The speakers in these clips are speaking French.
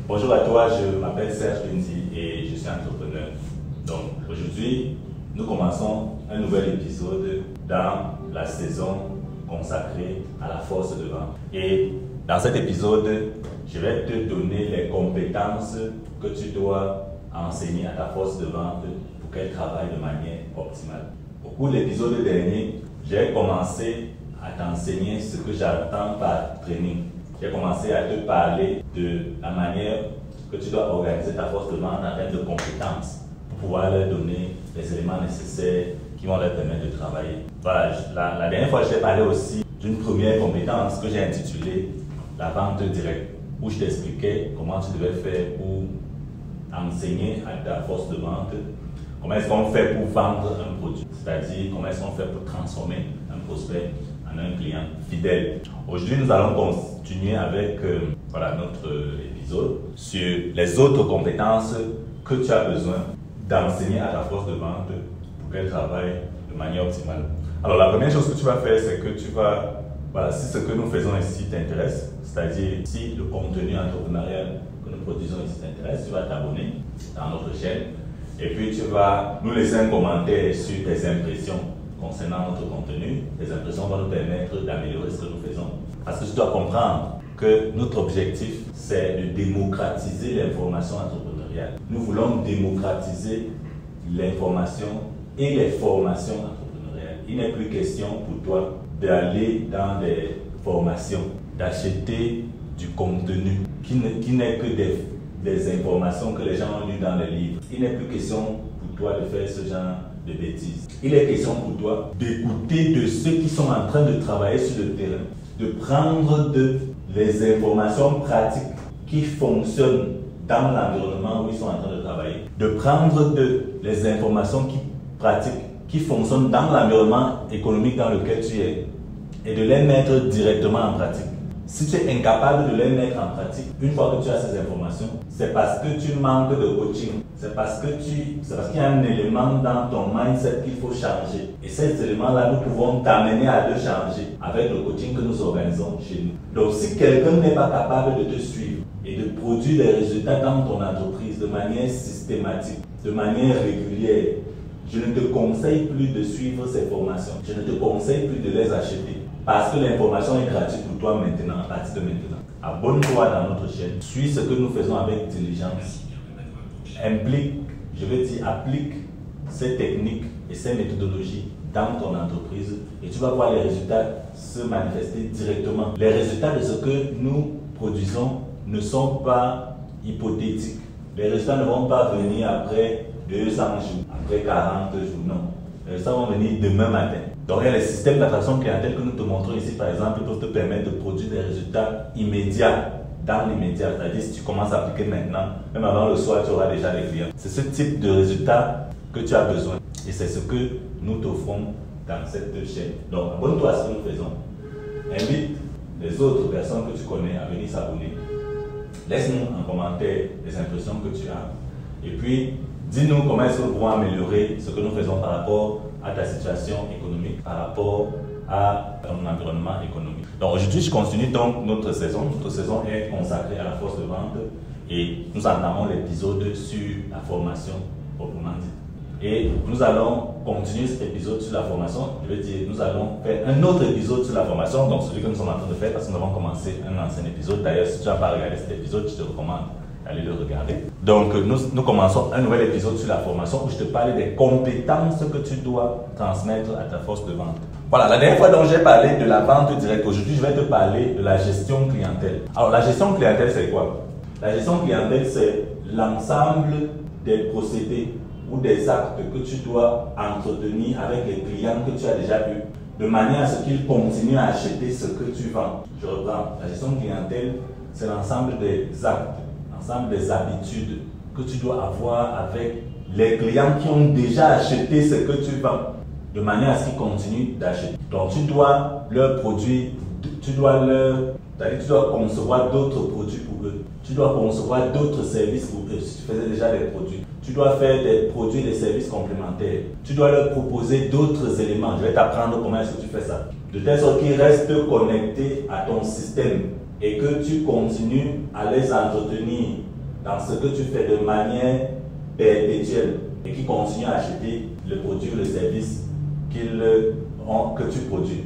Bonjour à toi, je m'appelle Serge Benzi et je suis entrepreneur. Donc aujourd'hui, nous commençons un nouvel épisode dans la saison consacrée à la force de vente. Et dans cet épisode, je vais te donner les compétences que tu dois enseigner à ta force de vente pour qu'elle travaille de manière optimale. Au cours de l'épisode dernier, j'ai commencé à t'enseigner ce que j'entends par training. J'ai commencé à te parler de la manière que tu dois organiser ta force de vente en termes de compétences pour pouvoir leur donner les éléments nécessaires qui vont leur permettre de travailler. Voilà, la dernière fois, je t'ai parlé aussi d'une première compétence que j'ai intitulée la vente directe, où je t'expliquais comment tu devais faire pour enseigner à ta force de vente comment est-ce qu'on fait pour vendre un produit, c'est-à-dire comment est-ce qu'on fait pour transformer un prospect en un client fidèle. Aujourd'hui, nous allons continuer avec notre épisode sur les autres compétences que tu as besoin d'enseigner à ta force de vente pour qu'elle travaille de manière optimale. Alors, la première chose que tu vas faire, c'est que tu vas, si ce que nous faisons ici t'intéresse, c'est-à-dire si le contenu entrepreneurial que nous produisons ici t'intéresse, tu vas t'abonner dans notre chaîne et puis tu vas nous laisser un commentaire sur tes impressions concernant notre contenu. Les impressions vont nous permettre d'améliorer ce que nous faisons. Parce que tu dois comprendre que notre objectif, c'est de démocratiser l'information entrepreneuriale. Nous voulons démocratiser l'information et les formations entrepreneuriales. Il n'est plus question pour toi d'aller dans des formations, d'acheter du contenu qui n'est que des informations que les gens ont lues dans les livres. Il n'est plus question pour toi de faire ce genre de bêtises. Il est question pour toi d'écouter de ceux qui sont en train de travailler sur le terrain, de prendre les informations pratiques qui fonctionnent dans l'environnement où ils sont en train de travailler, de prendre les informations pratiques qui fonctionnent dans l'environnement économique dans lequel tu es et de les mettre directement en pratique. Si tu es incapable de les mettre en pratique, une fois que tu as ces informations, c'est parce que tu manques de coaching. C'est parce qu'il y a un élément dans ton mindset qu'il faut changer. Et ces éléments-là, nous pouvons t'amener à le changer avec le coaching que nous organisons chez nous. Donc, si quelqu'un n'est pas capable de te suivre et de produire des résultats dans ton entreprise de manière systématique, de manière régulière, je ne te conseille plus de suivre ces formations. Je ne te conseille plus de les acheter. Parce que l'information est gratuite pour toi maintenant, à partir de maintenant. Abonne-toi dans notre chaîne. Suis ce que nous faisons avec diligence. Applique ces techniques et ces méthodologies dans ton entreprise et tu vas voir les résultats se manifester directement. Les résultats de ce que nous produisons ne sont pas hypothétiques. Les résultats ne vont pas venir après 200 jours, après 40 jours, non. Les résultats vont venir demain matin. Donc, il y a les systèmes d'attraction clientèle que nous te montrons ici, par exemple, ils peuvent te permettre de produire des résultats immédiats, dans l'immédiat. C'est-à-dire, si tu commences à appliquer maintenant, même avant le soir, tu auras déjà des clients. C'est ce type de résultats que tu as besoin. Et c'est ce que nous t'offrons dans cette chaîne. Donc, abonne-toi à ce que nous faisons. Invite les autres personnes que tu connais à venir s'abonner. Laisse-nous en commentaire les impressions que tu as. Et puis, dis-nous comment est-ce que nous pouvons améliorer ce que nous faisons par rapport à ta situation économique, par rapport à ton environnement économique. Donc aujourd'hui, je continue donc notre saison. Notre saison est consacrée à la force de vente et nous entamons l'épisode sur la formation proprement dit. Et nous allons continuer cet épisode sur la formation. Je veux dire, nous allons faire un autre épisode sur la formation, donc celui que nous sommes en train de faire parce que nous avons commencé un ancien épisode. D'ailleurs, si tu n'as pas regardé cet épisode, je te recommande d'aller le regarder. Donc, nous commençons un nouvel épisode sur la formation où je te parlais des compétences que tu dois transmettre à ta force de vente. Voilà, la dernière fois dont j'ai parlé de la vente directe, aujourd'hui je vais te parler de la gestion clientèle. Alors, la gestion clientèle, c'est quoi? La gestion clientèle, c'est l'ensemble des procédés ou des actes que tu dois entretenir avec les clients que tu as déjà eus, de manière à ce qu'ils continuent à acheter ce que tu vends. Je reprends. La gestion clientèle, c'est l'ensemble des actes, l'ensemble des habitudes que tu dois avoir avec les clients qui ont déjà acheté ce que tu vends, de manière à ce qu'ils continuent d'acheter. Donc, tu dois leur produire, tu dois concevoir d'autres produits pour eux. Tu dois concevoir d'autres services pour eux. Si tu faisais déjà des produits, tu dois faire des produits, des services complémentaires. Tu dois leur proposer d'autres éléments. Je vais t'apprendre comment est-ce que tu fais ça. De telle sorte qu'ils restent connectés à ton système et que tu continues à les entretenir dans ce que tu fais de manière perpétuelle et qui continuent à acheter le produit ou le service que tu produis.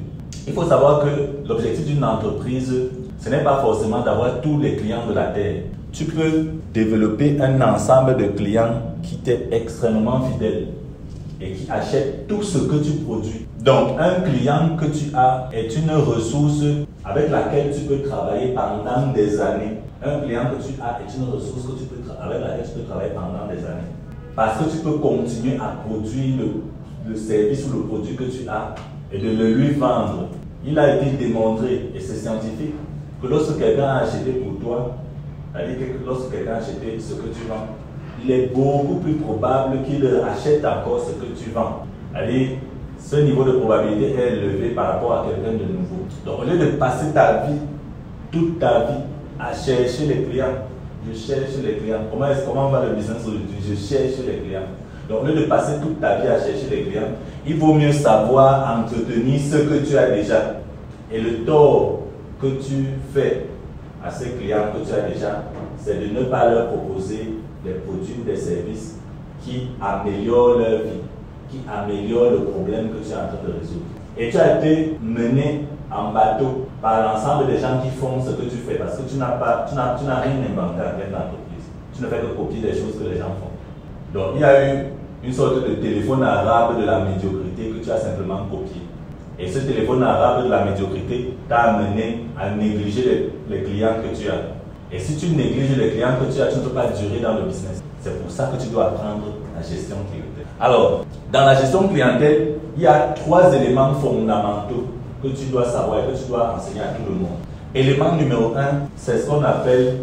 Il faut savoir que l'objectif d'une entreprise, ce n'est pas forcément d'avoir tous les clients de la terre. Tu peux développer un ensemble de clients qui t'est extrêmement fidèle et qui achètent tout ce que tu produis. Donc, un client que tu as est une ressource avec laquelle tu peux travailler pendant des années. Un client que tu as est une ressource avec laquelle tu peux travailler pendant des années. Parce que tu peux continuer à produire le service ou le produit que tu as et de le lui vendre. Il a été démontré, et c'est scientifique, que lorsque quelqu'un a acheté pour toi, c'est-à-dire que lorsque quelqu'un a acheté ce que tu vends, il est beaucoup plus probable qu'il achète encore ce que tu vends. C'est-à-dire, ce niveau de probabilité est élevé par rapport à quelqu'un de nouveau. Donc, au lieu de passer toute ta vie, à chercher les clients, je cherche les clients. Comment va le business aujourd'hui? Je cherche les clients. Donc, au lieu de passer toute ta vie à chercher les clients, il vaut mieux savoir entretenir ce que tu as déjà. Et le tort que tu fais à ces clients que tu as déjà, c'est de ne pas leur proposer des produits, des services qui améliorent leur vie, qui améliorent le problème que tu es en train de résoudre. Et tu as été mené en bateau par l'ensemble des gens qui font ce que tu fais parce que tu n'as rien inventé en termes d'entreprise. Tu ne fais que copier des choses que les gens font. Donc, il y a eu une sorte de téléphone arabe de la médiocrité que tu as simplement copié. Et ce téléphone arabe de la médiocrité t'a amené à négliger les clients que tu as. Et si tu négliges les clients que tu as, tu ne peux pas durer dans le business. C'est pour ça que tu dois apprendre la gestion clientèle. Alors, dans la gestion clientèle, il y a 3 éléments fondamentaux que tu dois savoir et que tu dois enseigner à tout le monde. Élément numéro 1, c'est ce qu'on appelle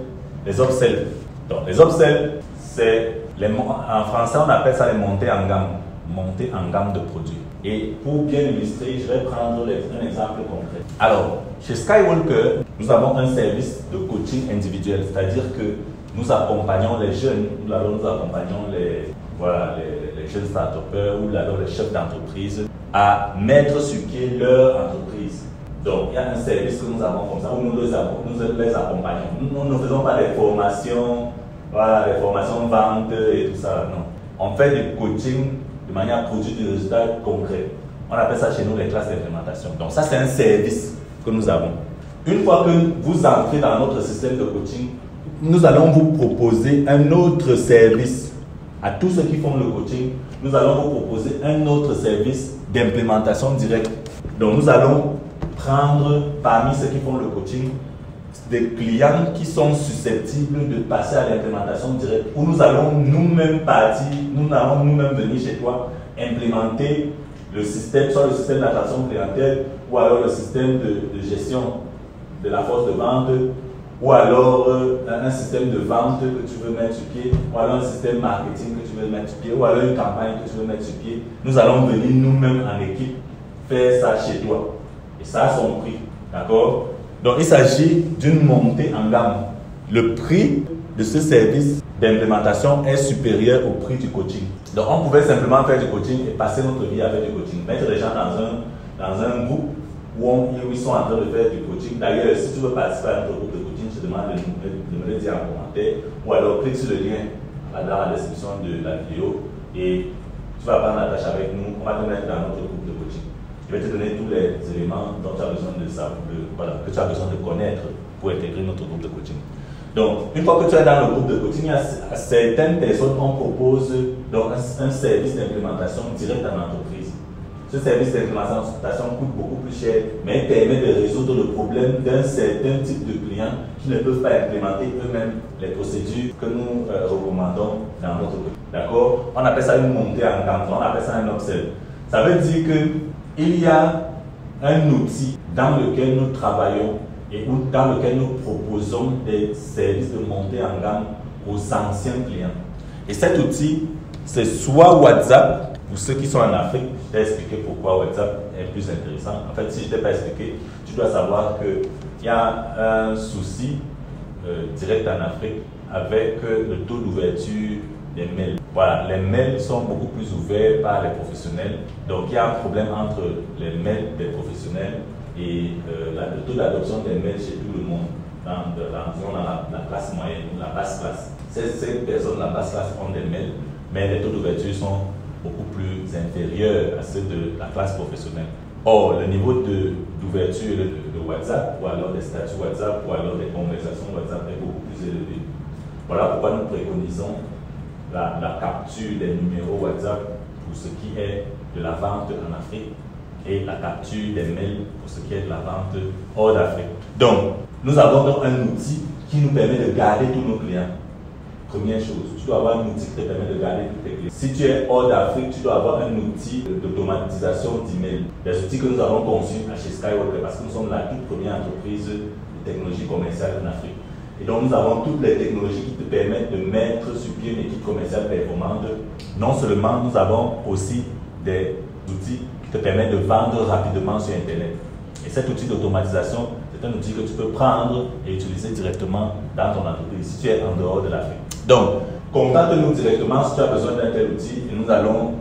les upsells. Donc, les upsells, c'est en français, on appelle ça les montées en gamme. Montées en gamme de produits. Et pour bien illustrer, je vais prendre un exemple concret. Alors, chez Skywalker, nous avons un service de coaching individuel, c'est-à-dire que nous accompagnons les jeunes, nous accompagnons les jeunes start-upers ou les chefs d'entreprise à mettre sur pied leur entreprise. Donc, il y a un service que nous avons comme ça où nous les accompagnons. Nous ne faisons pas des formations, les formations vente et tout ça, non. On fait du coaching de manière à produire des résultats concrets. On appelle ça chez nous les classes d'implémentation. Donc ça, c'est un service que nous avons. Une fois que vous entrez dans notre système de coaching, nous allons vous proposer un autre service. À tous ceux qui font le coaching, nous allons vous proposer un autre service d'implémentation directe. Donc nous allons prendre parmi ceux qui font le coaching des clients qui sont susceptibles de passer à l'implémentation directe, où nous allons nous-mêmes venir chez toi implémenter le système, soit le système d'attraction clientèle, ou alors le système de gestion de la force de vente, ou alors un système de vente que tu veux mettre sur pied, ou alors un système marketing que tu veux mettre sur pied, ou alors une campagne que tu veux mettre sur pied. Nous allons venir nous-mêmes en équipe faire ça chez toi. Et ça a son prix, d'accord? Donc, il s'agit d'une montée en gamme. Le prix de ce service d'implémentation est supérieur au prix du coaching. Donc, on pouvait simplement faire du coaching et passer notre vie à faire du coaching. Mettre les gens dans un groupe où ils sont en train de faire du coaching. D'ailleurs, si tu veux participer à notre groupe de coaching, je te demande de me le dire en commentaire. Ou alors, clique sur le lien dans la description de la vidéo et tu vas prendre la tâche avec nous. On va te mettre dans notre groupe de coaching. Je vais te donner tous les éléments dont tu as besoin de savoir, que tu as besoin de connaître pour intégrer notre groupe de coaching. Donc, une fois que tu es dans le groupe de coaching, à certaines personnes, on propose donc un service d'implémentation direct en entreprise. Ce service d'implémentation coûte beaucoup plus cher, mais il permet de résoudre le problème d'un certain type de clients qui ne peuvent pas implémenter eux-mêmes les procédures que nous recommandons dans notre groupe. D'accord? On appelle ça une montée en gamme, on appelle ça un upsell. Ça veut dire qu'il y a un outil dans lequel nous travaillons et dans lequel nous proposons des services de montée en gamme aux anciens clients. Et cet outil, c'est soit WhatsApp, pour ceux qui sont en Afrique, je t'ai expliqué pourquoi WhatsApp est plus intéressant. En fait, si je ne t'ai pas expliqué, tu dois savoir qu'il y a un souci direct en Afrique avec le taux d'ouverture des mails. Voilà, les mails sont beaucoup plus ouverts par les professionnels. Donc, il y a un problème entre les mails des professionnels et le taux d'adoption des mails chez tout le monde. dans la classe moyenne, la basse classe. Ces personnes de la basse classe ont des mails, mais les taux d'ouverture sont beaucoup plus inférieurs à ceux de la classe professionnelle. Or, le niveau d'ouverture de WhatsApp, ou alors des statuts WhatsApp, ou alors des conversations WhatsApp est beaucoup plus élevé. Voilà pourquoi nous préconisons la capture des numéros WhatsApp pour ce qui est de la vente en Afrique et la capture des mails pour ce qui est de la vente hors d'Afrique. Donc, nous avons donc un outil qui nous permet de garder tous nos clients. Première chose, tu dois avoir un outil qui te permet de garder tous tes clients. Si tu es hors d'Afrique, tu dois avoir un outil d'automatisation d'email. Des outils que nous avons conçus chez Skywalker parce que nous sommes la toute première entreprise de technologie commerciale en Afrique. Et donc nous avons toutes les technologies qui te permettent de mettre sur pied une équipe commerciale performante. Non seulement, nous avons aussi des outils qui te permettent de vendre rapidement sur Internet. Et cet outil d'automatisation, c'est un outil que tu peux prendre et utiliser directement dans ton entreprise si tu es en dehors de l'Afrique. Donc, contacte-nous directement si tu as besoin d'un tel outil et nous allons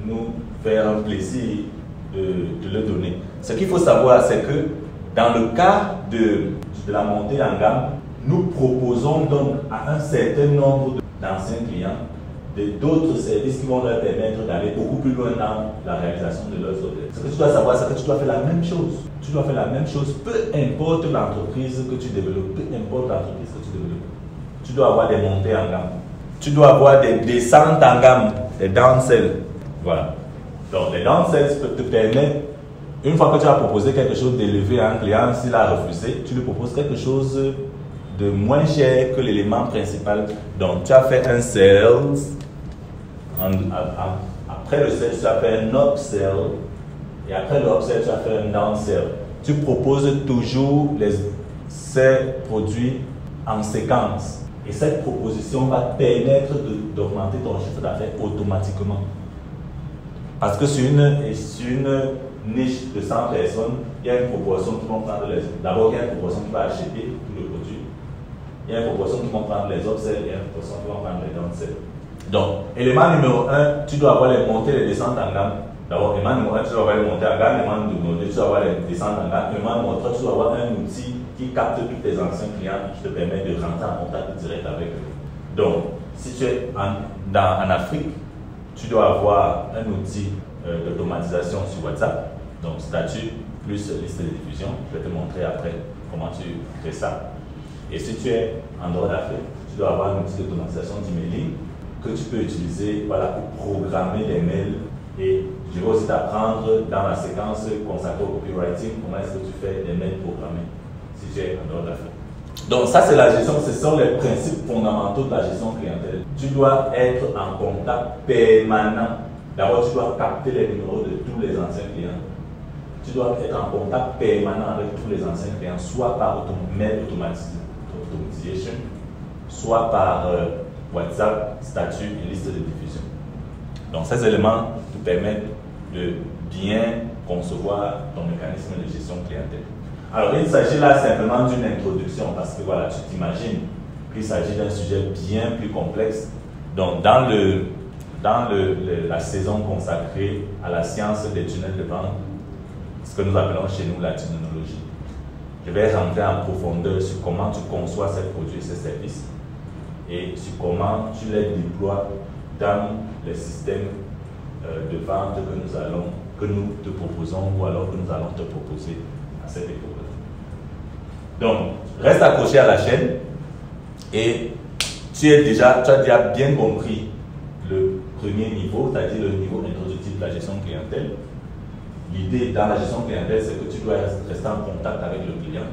nous faire un plaisir de le donner. Ce qu'il faut savoir, c'est que dans le cas de la montée en gamme, nous proposons donc à un certain nombre d'anciens clients d'autres services qui vont leur permettre d'aller beaucoup plus loin dans la réalisation de leurs objectifs. Ce que tu dois savoir, c'est que tu dois faire la même chose. Tu dois faire la même chose, peu importe l'entreprise que tu développes, peu importe l'entreprise que tu développes. Tu dois avoir des montées en gamme. Tu dois avoir des descentes en gamme, des downsells. Voilà. Donc, les downsells peuvent te permettre, une fois que tu as proposé quelque chose d'élevé à un client, s'il a refusé, tu lui proposes quelque chose de moins cher que l'élément principal. Donc, tu as fait un sales. Après le sales, tu as fait un upsell. Et après le upsell, tu as fait un downsell. Tu proposes toujours ces produits en séquence. Et cette proposition va permettre d'augmenter ton chiffre d'affaires automatiquement. Parce que sur une niche de 100 personnes, il y a une proportion qui vont prendre les autres. D'abord, il y a une proportion qui va acheter tout le produit. Il y a une proportion qui vont prendre les upsells, il y a une proportion qui vont prendre les downsells. Donc, élément numéro 1, tu dois avoir les montées et les descentes en gamme. D'abord, élément numéro 1, tu dois avoir les montées en gamme. Élément numéro 2, tu dois avoir les descentes en gamme. Élément numéro 3, tu dois avoir un outil qui capte tous tes anciens clients qui te permet de rentrer en contact direct avec eux. Donc, si tu es en Afrique, tu dois avoir un outil d'automatisation sur WhatsApp. Donc, statut plus liste de diffusion. Je vais te montrer après comment tu fais ça. Et si tu es en dehors d'Afrique, tu dois avoir un outil d'automatisation d'emailing que tu peux utiliser pour programmer des mails. Et je vais aussi t'apprendre dans la séquence consacrée au copywriting comment est-ce que tu fais des mails programmés si tu es en dehors d'Afrique. Donc ça c'est la gestion, ce sont les principes fondamentaux de la gestion clientèle. Tu dois être en contact permanent. D'abord tu dois capter les numéros de tous les anciens clients. Tu dois être en contact permanent avec tous les anciens clients, soit par mail automatisation, soit par WhatsApp, statut et liste de diffusion. Donc ces éléments te permettent de bien concevoir ton mécanisme de gestion clientèle. Alors il s'agit là simplement d'une introduction parce que voilà, tu t'imagines qu'il s'agit d'un sujet bien plus complexe. Donc dans la saison consacrée à la science des tunnels de vente, ce que nous appelons chez nous la tunnelologie, je vais rentrer en profondeur sur comment tu conçois ces produits et ces services et sur comment tu les déploies dans les systèmes de vente que nous te proposons ou alors que nous allons te proposer à cette époque-là. Donc, reste accroché à la chaîne et tu as déjà bien compris le premier niveau, c'est-à-dire le niveau introductif de la gestion clientèle. L'idée dans la gestion clientèle, c'est que tu dois rester en contact avec le client.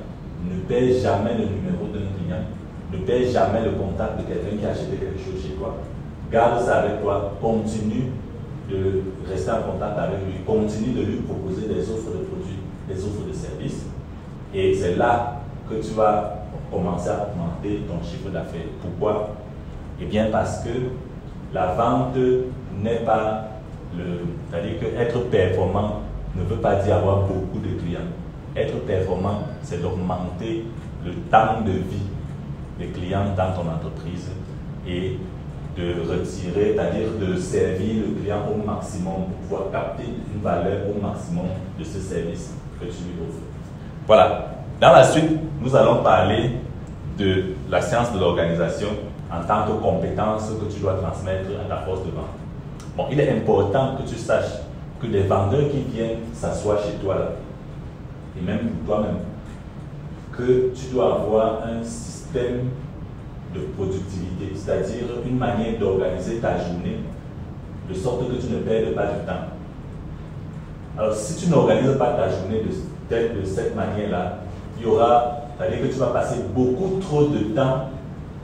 Ne perds jamais le numéro d'un client. Ne perds jamais le contact de quelqu'un qui a acheté quelque chose chez toi. Garde ça avec toi. Continue de rester en contact avec lui. Continue de lui proposer des offres de produits, des offres de services. Et c'est là que tu vas commencer à augmenter ton chiffre d'affaires. Pourquoi? Eh bien parce que la vente n'est pas c'est-à-dire que être performant ne veut pas dire avoir beaucoup de clients. Être performant, c'est d'augmenter le temps de vie des clients dans ton entreprise et de retirer, c'est-à-dire de servir le client au maximum pour pouvoir capter une valeur au maximum de ce service que tu lui offres. Voilà. Dans la suite, nous allons parler de la science de l'organisation en tant que compétence que tu dois transmettre à ta force de vente. Bon, il est important que tu saches que les vendeurs qui viennent s'asseoir chez toi, là, et même toi-même, que tu dois avoir un système de productivité, c'est-à-dire une manière d'organiser ta journée de sorte que tu ne perdes pas du temps. Alors, si tu n'organises pas ta journée de cette manière-là, il y aura, c'est-à-dire que tu vas passer beaucoup trop de temps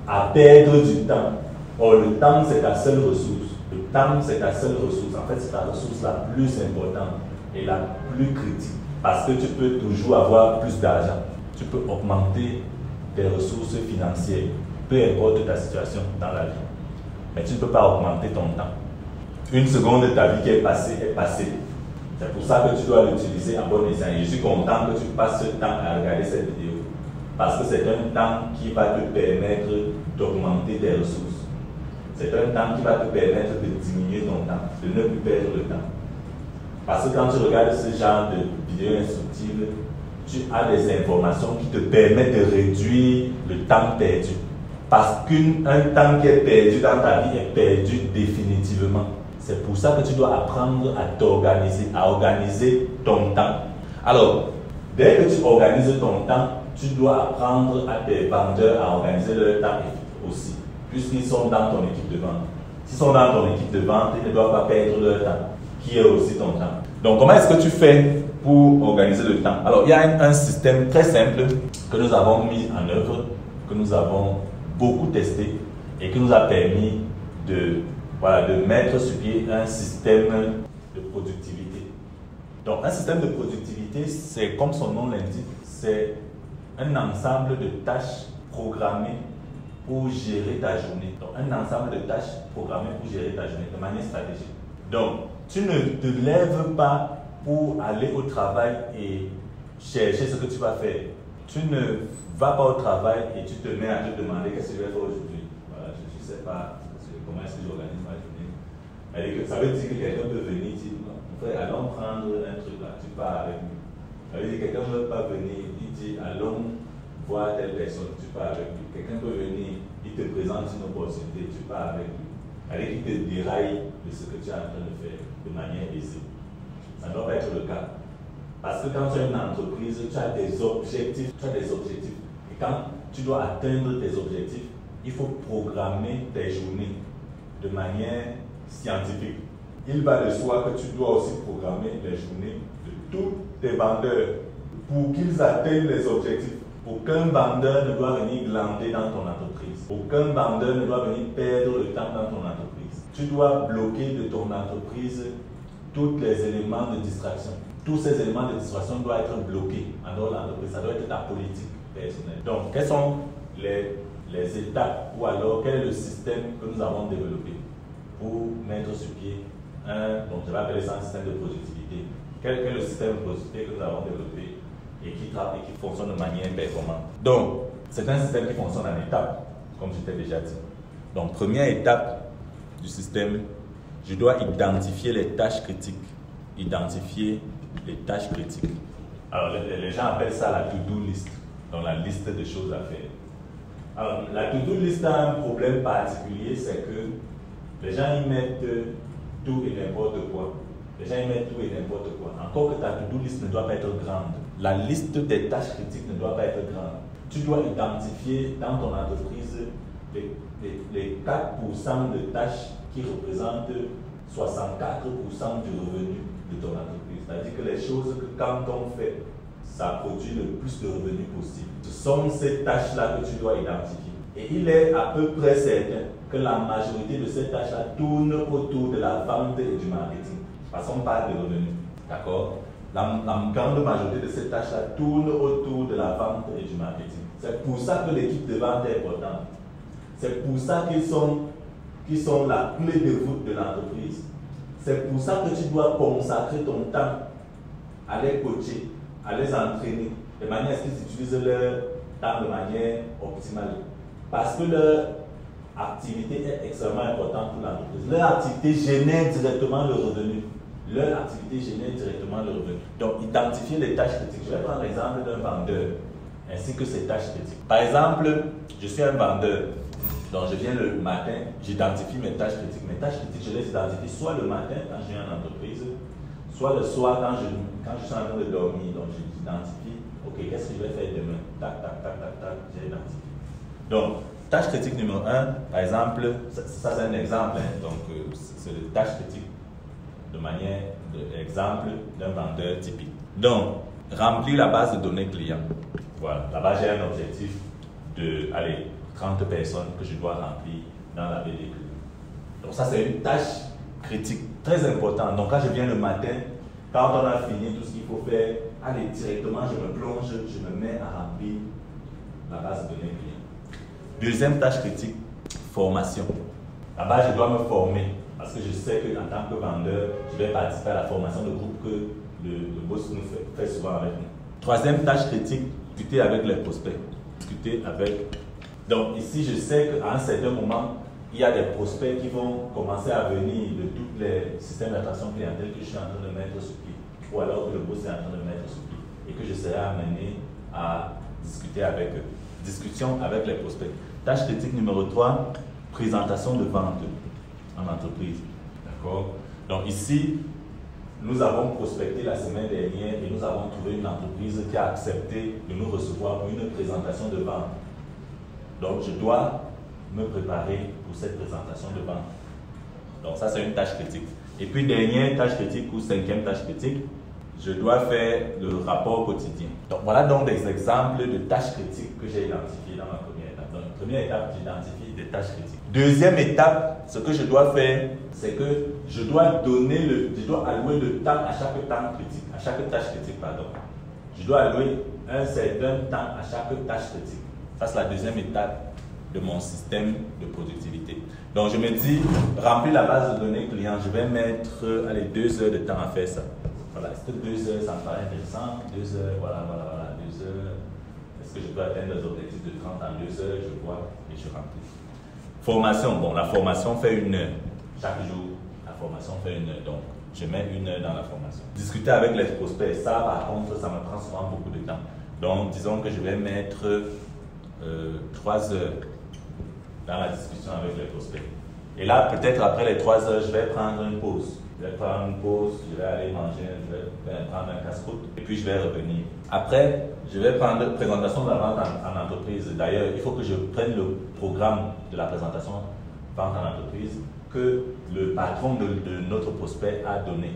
à perdre du temps. Or, le temps, c'est ta seule ressource. Le temps, c'est ta seule ressource. En fait, c'est ta ressource la plus importante et la plus critique. Parce que tu peux toujours avoir plus d'argent. Tu peux augmenter tes ressources financières, peu importe ta situation dans la vie. Mais tu ne peux pas augmenter ton temps. Une seconde de ta vie qui est passée est passée. C'est pour ça que tu dois l'utiliser à bon escient. Et je suis content que tu passes ce temps à regarder cette vidéo. Parce que c'est un temps qui va te permettre d'augmenter tes ressources. C'est un temps qui va te permettre de diminuer ton temps, de ne plus perdre le temps. Parce que quand tu regardes ce genre de vidéos instructives, tu as des informations qui te permettent de réduire le temps perdu. Parce qu'un temps qui est perdu dans ta vie est perdu définitivement. C'est pour ça que tu dois apprendre à t'organiser, à organiser ton temps. Alors, dès que tu organises ton temps, tu dois apprendre à tes vendeurs à organiser leur temps aussi, puisqu'ils sont dans ton équipe de vente. S'ils sont dans ton équipe de vente, ils ne doivent pas perdre leur temps, qui est aussi ton temps. Donc, comment est-ce que tu fais pour organiser le temps? Alors, il y a un système très simple que nous avons mis en œuvre, que nous avons beaucoup testé et qui nous a permis de mettre sur pied un système de productivité. Donc, un système de productivité, c'est comme son nom l'indique, c'est un ensemble de tâches programmées pour gérer ta journée. Donc, un ensemble de tâches programmées pour gérer ta journée de manière stratégique. Donc, tu ne te lèves pas pour aller au travail et chercher ce que tu vas faire. Tu ne vas pas au travail et tu te mets à te demander qu'est-ce que je vais faire aujourd'hui. Voilà, je ne sais pas comment est-ce que j'organise ma journée. Ça veut dire que quelqu'un peut venir et dire, allons prendre un truc là, tu pars avec lui. Ça veut dire que quelqu'un ne veut pas venir, il dit, allons voir telle personne, tu pars avec lui. Quelqu'un peut venir, il te présente une opportunité, tu pars avec lui. C'est-à-dire qu'il te déraille de ce que tu es en train de faire de manière aisée. Ça ne doit pas être le cas. Parce que quand tu as une entreprise, tu as des objectifs. Et quand tu dois atteindre tes objectifs, il faut programmer tes journées de manière scientifique. Il va de soi que tu dois aussi programmer les journées de tous tes vendeurs pour qu'ils atteignent les objectifs. Aucun vendeur ne doit venir glander dans ton entreprise. Aucun vendeur ne doit venir perdre le temps dans ton entreprise. Tu dois bloquer de ton entreprise tous les éléments de distraction. Tous ces éléments de distraction doivent être bloqués en dehors de l'entreprise. Ça doit être ta politique personnelle. Donc, quelles sont les étapes ou alors quel est le système que nous avons développé pour mettre sur pied donc je vais appeler ça un système de productivité. Quel est le système de productivité que nous avons développé et qui fonctionne de manière performante? Donc, c'est un système qui fonctionne en étapes, comme je t'ai déjà dit. Donc, première étape du système, je dois identifier les tâches critiques. Identifier les tâches critiques. Alors, les gens appellent ça la to-do list, donc la liste de choses à faire. Alors, la to-do list a un problème particulier, c'est que les gens y mettent tout et n'importe quoi. Les gens y mettent tout et n'importe quoi. Encore que ta to-do list ne doit pas être grande. La liste des tâches critiques ne doit pas être grande. Tu dois identifier dans ton entreprise les 4% de tâches qui représentent 64% du revenu de ton entreprise. C'est-à-dire que les choses que quand on fait, ça produit le plus de revenus possible. Ce sont ces tâches-là que tu dois identifier. Et il est à peu près certain que la majorité de ces tâches-là tournent autour de la vente et du marketing. Parce qu'on parle de revenus. D'accord? La grande majorité de ces tâches-là tournent autour de la vente et du marketing. C'est pour ça que l'équipe de vente est importante. C'est pour ça qu'ils sont la clé de voûte de l'entreprise. C'est pour ça que tu dois consacrer ton temps à les coacher, à les entraîner, de manière à ce qu'ils utilisent leur temps de manière optimale. Parce que leur activité est extrêmement importante pour l'entreprise. Leur activité génère directement le revenu. Leur activité génère directement le revenu. Donc, identifier les tâches critiques. Je vais prendre l'exemple d'un vendeur. ainsi que ses tâches critiques. Par exemple, je suis un vendeur, donc je viens le matin, j'identifie mes tâches critiques. Mes tâches critiques, je les identifie soit le matin quand je viens en entreprise, soit le soir quand je suis en train de dormir. Donc j'identifie, ok, qu'est-ce que je vais faire demain? Tac, tac, tac, tac, tac, j'ai identifié. Donc, tâche critique numéro 1, par exemple, ça c'est un exemple, hein, donc c'est le tâche critique de manière d'exemple d'un vendeur typique. Donc, remplir la base de données clients. Voilà, là-bas j'ai un objectif de 30 personnes que je dois remplir dans la BD. Donc ça c'est une tâche critique très importante. Donc quand je viens le matin, quand on a fini tout ce qu'il faut faire, directement je me plonge, je me mets à remplir la base de données clients. Deuxième tâche critique, formation. Là-bas je dois me former parce que je sais qu'en tant que vendeur, je vais participer à la formation de groupe que le boss nous fait souvent avec nous. Troisième tâche critique, discuter avec les prospects. Discuter avec. Donc ici, je sais qu'à un certain moment, il y a des prospects qui vont commencer à venir de tous les systèmes d'attraction clientèle que je suis en train de mettre sur pied, ou alors que le boss est en train de mettre sur pied, et que je serai amené à discuter avec eux. Discussion avec les prospects. Tâche critique numéro 3, présentation de vente en entreprise. D'accord? Donc ici, nous avons prospecté la semaine dernière et nous avons trouvé une entreprise qui a accepté de nous recevoir pour une présentation de vente. Donc, je dois me préparer pour cette présentation de vente. Donc, ça, c'est une tâche critique. Et puis, dernière tâche critique ou cinquième tâche critique, je dois faire le rapport quotidien. Donc, voilà donc des exemples de tâches critiques que j'ai identifiées dans ma première étape. Donc, première étape, j'identifie des tâches critiques. Deuxième étape, ce que je dois faire, c'est que je dois allouer le temps à chaque temps critique, à chaque tâche critique, pardon. Je dois allouer un certain temps à chaque tâche critique. Ça, c'est la deuxième étape de mon système de productivité. Donc, je me dis, remplir la base de données client, je vais mettre 2 heures de temps à faire ça. Voilà, est-ce que 2 heures, ça me paraît intéressant? 2 heures, voilà, 2 heures. Est-ce que je peux atteindre les objectifs de 30 en 2 heures? Je vois et je remplis. Formation, bon, la formation fait 1 heure. Chaque jour, la formation fait 1 heure. Donc, je mets 1 heure dans la formation. Discuter avec les prospects, ça, par contre, ça me prend souvent beaucoup de temps. Donc, disons que je vais mettre 3 heures dans la discussion avec les prospects. Et là, peut-être après les 3 heures, je vais prendre une pause. Je vais prendre une pause, je vais aller manger, je vais prendre un casse-croûte et puis je vais revenir. Après, je vais prendre présentation de la vente en entreprise. D'ailleurs, il faut que je prenne le programme de la présentation vente en entreprise que le patron de notre prospect a donné.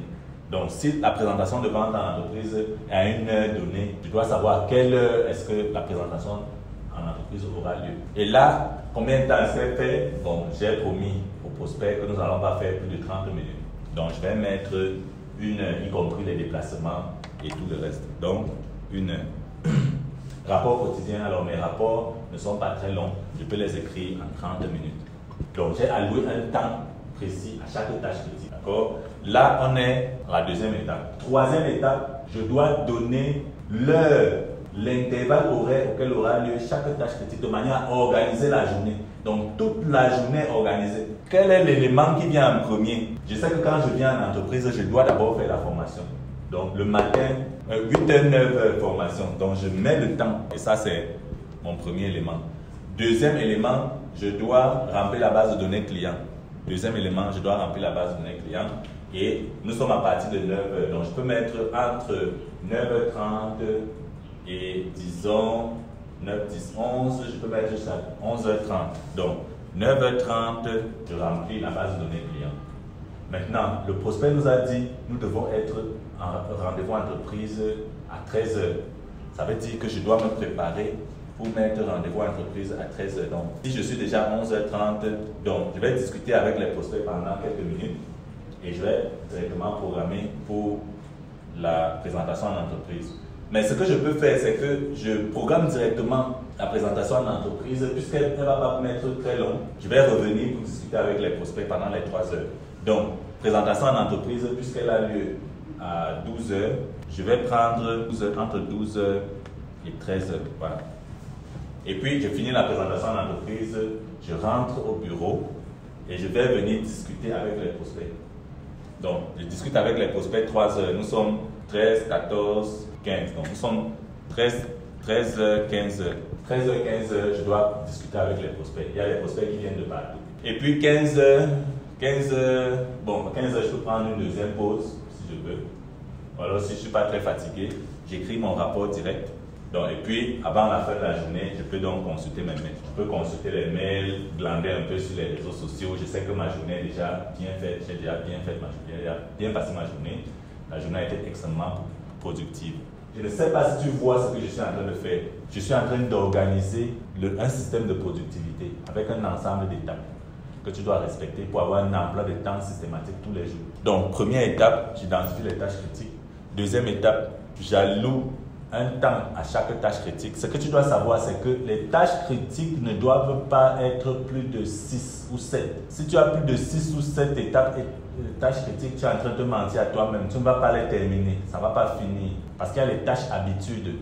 Donc, si la présentation de vente en entreprise est à 1 heure donnée, je dois savoir à quelle heure est-ce que la présentation en entreprise aura lieu. Et là, combien de temps est-ce fait? Bon, j'ai promis au prospect que nous n'allons pas faire plus de 30 minutes. Donc, je vais mettre 1 heure, y compris les déplacements et tout le reste. Donc, 1 heure. Rapport quotidien, alors mes rapports ne sont pas très longs. Je peux les écrire en 30 minutes. Donc, j'ai alloué un temps précis à chaque tâche critique. D'accord? Là, on est à la deuxième étape. Troisième étape, je dois donner l'heure, l'intervalle horaire auquel aura lieu chaque tâche critique de manière à organiser la journée. Donc, toute la journée organisée. Quel est l'élément qui vient en premier? Je sais que quand je viens en entreprise, je dois d'abord faire la formation. Donc, le matin, 8h, 9h formation. Donc, je mets le temps. Et ça, c'est mon premier élément. Deuxième élément, je dois remplir la base de données client. Deuxième élément, je dois remplir la base de données client. Et nous sommes à partir de 9h. Donc, je peux mettre entre 9h30 et disons 9, 10, 11. Je peux mettre jusqu'à 11h30. Donc, 9h30, je remplis la base de données client. Maintenant, le prospect nous a dit, nous devons être en rendez-vous entreprise à 13h. Ça veut dire que je dois me préparer pour mettre rendez-vous entreprise à 13h. Donc, si je suis déjà à 11h30, donc je vais discuter avec les prospects pendant quelques minutes et je vais directement programmer pour la présentation en entreprise. Mais ce que je peux faire, c'est que je programme directement la présentation en entreprise, puisqu'elle ne va pas me mettre très long. Je vais revenir pour discuter avec les prospects pendant les 3 heures. Donc, présentation en entreprise, puisqu'elle a lieu à 12 heures, je vais prendre entre 12 heures et 13 heures. Voilà. Et puis, je finis la présentation en entreprise, je rentre au bureau et je vais venir discuter avec les prospects. Donc, je discute avec les prospects 3 heures. Nous sommes 13, 14, 15. Donc, nous sommes 13 13h, 15h. 13h, 15h, je dois discuter avec les prospects. Il y a les prospects qui viennent de partout. Et puis 15h, bon, 15h, je peux prendre une deuxième pause, si je veux. Ou alors, si je ne suis pas très fatigué, j'écris mon rapport direct. Donc, et puis, avant la fin de la journée, je peux donc consulter mes mails. Je peux consulter les mails, glander un peu sur les réseaux sociaux. Je sais que ma journée est déjà bien faite. J'ai déjà bien fait ma journée, j'ai déjà bien passé ma journée. La journée a été extrêmement productive. Je ne sais pas si tu vois ce que je suis en train de faire. Je suis en train d'organiser un système de productivité avec un ensemble d'étapes que tu dois respecter pour avoir un emploi de temps systématique tous les jours. Donc, première étape, j'identifie les tâches critiques. Deuxième étape, j'alloue un temps à chaque tâche critique. Ce que tu dois savoir, c'est que les tâches critiques ne doivent pas être plus de 6 ou 7. Si tu as plus de 6 ou 7 étapes et tâches critiques, tu es en train de te mentir à toi-même. Tu ne vas pas les terminer. Ça ne va pas finir. Parce qu'il y a les tâches habitudes.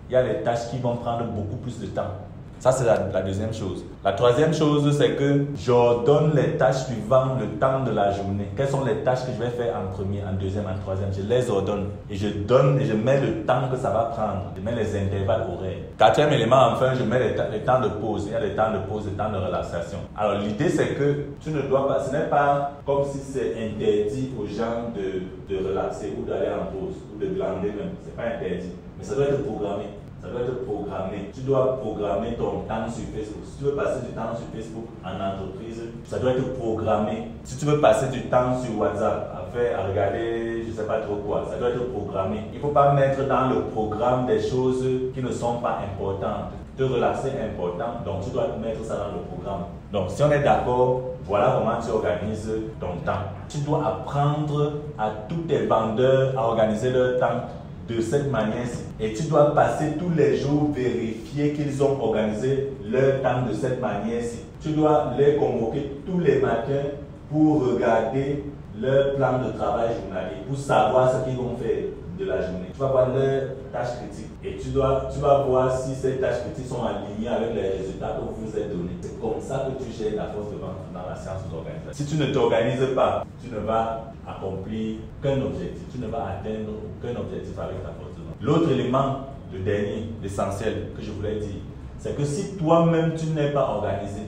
Il y a les tâches qui vont prendre beaucoup plus de temps. Ça, c'est la deuxième chose. La troisième chose, c'est que j'ordonne les tâches suivant le temps de la journée. Quelles sont les tâches que je vais faire en premier, en deuxième, en troisième? Je les ordonne. Et je mets le temps que ça va prendre. Je mets les intervalles horaires. Quatrième élément, enfin, je mets les temps de pause. Il y a les temps de pause, les temps de relaxation. Alors, l'idée, c'est que tu ne dois pas, ce n'est pas comme si c'est interdit aux gens de relaxer ou d'aller en pause ou de glander même. Ce n'est pas interdit. Mais ça doit être programmé. Ça doit être programmé. Tu dois programmer ton temps sur Facebook. Si tu veux passer du temps sur Facebook en entreprise, ça doit être programmé. Si tu veux passer du temps sur WhatsApp à regarder, je ne sais pas trop quoi, ça doit être programmé. Il ne faut pas mettre dans le programme des choses qui ne sont pas importantes. Te relaxer est important, donc tu dois mettre ça dans le programme. Donc si on est d'accord, voilà comment tu organises ton temps. Tu dois apprendre à tous tes vendeurs à organiser leur temps de cette manière-ci. Et tu dois passer tous les jours vérifier qu'ils ont organisé leur temps de cette manière-ci. Tu dois les convoquer tous les matins pour regarder leur plan de travail journalier, pour savoir ce qu'ils vont faire de la journée. Tu vas voir leurs tâches critiques et tu vas voir si ces tâches critiques sont alignées avec les résultats que vous vous êtes donnés. C'est comme ça que tu gères la force de vente dans la science de l'organisation. Si tu ne t'organises pas, tu ne vas accomplir qu'un objectif. Tu ne vas atteindre aucun objectif avec ta force de vente. L'autre élément, le dernier, l'essentiel que je voulais dire, c'est que si toi-même tu n'es pas organisé,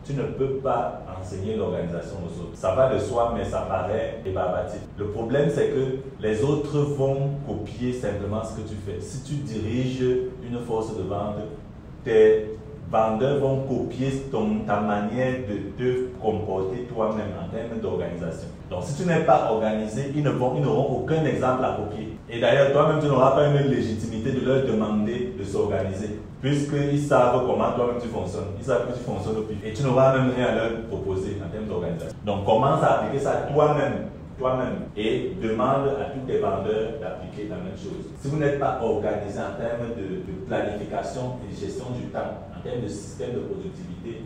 tu ne peux pas enseigner l'organisation aux autres. Ça va de soi, mais ça paraît rébarbatif. Le problème, c'est que les autres vont copier simplement ce que tu fais. Si tu diriges une force de vente, tes vendeurs vont copier ta manière de te comporter toi-même en termes d'organisation. Donc, si tu n'es pas organisé, ils n'auront aucun exemple à copier. Et d'ailleurs, toi-même, tu n'auras pas une légitimité de leur demander de s'organiser. Puisqu'ils savent comment toi-même tu fonctionnes. Ils savent que tu fonctionnes au pif. Et tu n'auras même rien à leur proposer en termes d'organisation. Donc, commence à appliquer ça toi-même. Et demande à tous tes vendeurs d'appliquer la même chose. Si vous n'êtes pas organisé en termes de planification et de gestion du temps, en termes de système de productivité,